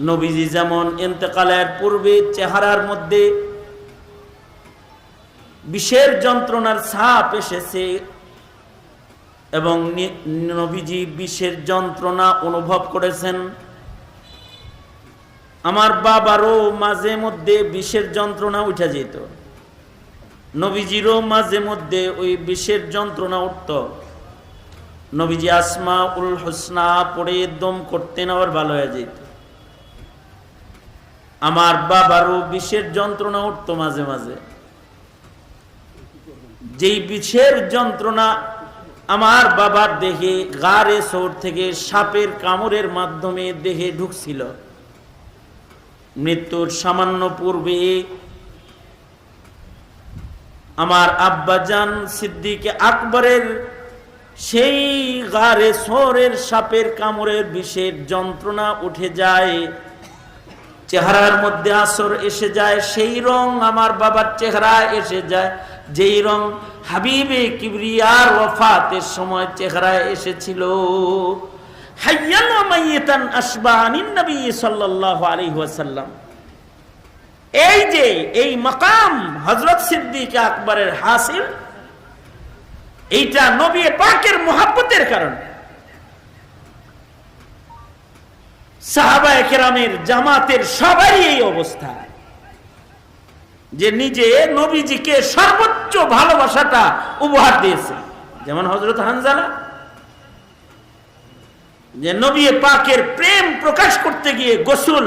নবীজি যেমন ইন্তেকালের পূর্বে চেহারার মধ্যে বিষের যন্ত্রণার ছাপ এসেছে এবং নবীজি বিষের যন্ত্রণা অনুভব করেছেন, আমার বাবারও মাঝে মধ্যে বিষের যন্ত্রণা উঠে যেত, নবীজিরও মাঝে মধ্যে ওই বিষের যন্ত্রণা উঠত। নবীজি আসমা উল হোসনা পড়ে দম করতেন, আবার ভালো হয়ে যেত। আমার বাবারও বিষের যন্ত্রণা উঠত মাঝে মাঝে। যেই বিষের যন্ত্রণা আমার বাবার দেহে গারে সোর থেকে সাপের কামড়ের মাধ্যমে দেহে ঢুকছিল, মৃত্যুর সামান্য পূর্বে আমার আব্বাজান সিদ্দিক আকবরের সেই গারে সোরের সাপের কামড়ের বিষের যন্ত্রণা উঠে যায়, চেহারার মধ্যে আসর এসে যায়, সেই রং আমার বাবার চেহারা এসে যায়, যেই রং হাবিবে কিবরিয়ার ওয়াফাতের সময় চেহারায় এসেছিল। হাইয়ান ওয়া মাইয়াতান আসবাহানিন নবী সাল্লাল্লাহু আলাইহি ওয়াসাল্লাম। এই যে এই মাকাম হযরত সিদ্দিক আকবরের হাসিল, এইটা নবী পাকের মুহাব্বতের কারণে। সাহাবায়ে কেরামের জামাতের সবারই এই অবস্থা, যে নিজে নবীজিকে সর্বোচ্চ ভালোবাসাটা উপহার দিয়েছে। যেমন হযরত হানজালা, যে নবী পাকের প্রেম প্রকাশ করতে গিয়ে গোসল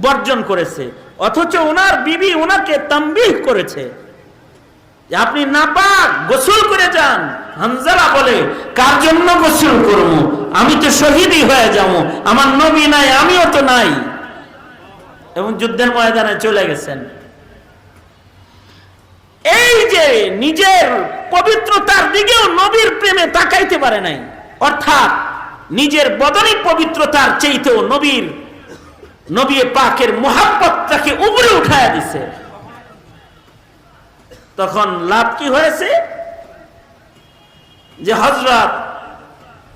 বর্জন করেছে, অথচ ওনার বিবি ওনাকে তামবিহ করেছে যে আপনি নাপাক, গোসল করে যান। হানজালা বলে, কার জন্য গোসল করব? আমি তো শহীদই হয়ে যাব, আমার নবী নাই, আমিও তো নাই। এবং যুদ্ধের ময়দানে চলে গেছেন। এই যে নিজের পবিত্রতার দিকেও নবীর প্রেমে তাকাইতে পারে নাই, অর্থাৎ নিজের বদনী পবিত্রতার চাইতেও নবী পাকের মুহাব্বতটাকে উপরে উঠায়া দিছে। তখন লাভ কি হয়েছে? যে হযরত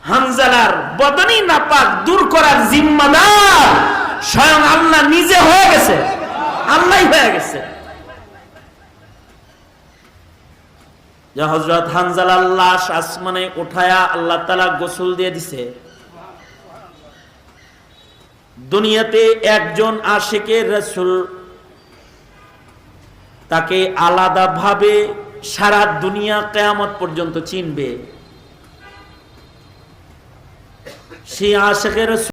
হানজালার বদনী নাপাক দূর করার জিম্মাদার স্বয়ং আল্লাহ নিজে হয়ে গেছে, আল্লাহই হয়ে গেছে। যে হযরত হানজালার লাশ আসমানে উঠায়া আল্লাহ তাআলা গোসল দিয়ে দিছে। দুনিয়াতে একজন আশিকে রাসূল, তাকে আলাদাভাবে সারা দুনিয়া কিয়ামত পর্যন্ত চিনবে। সেই আশিকে রাসূল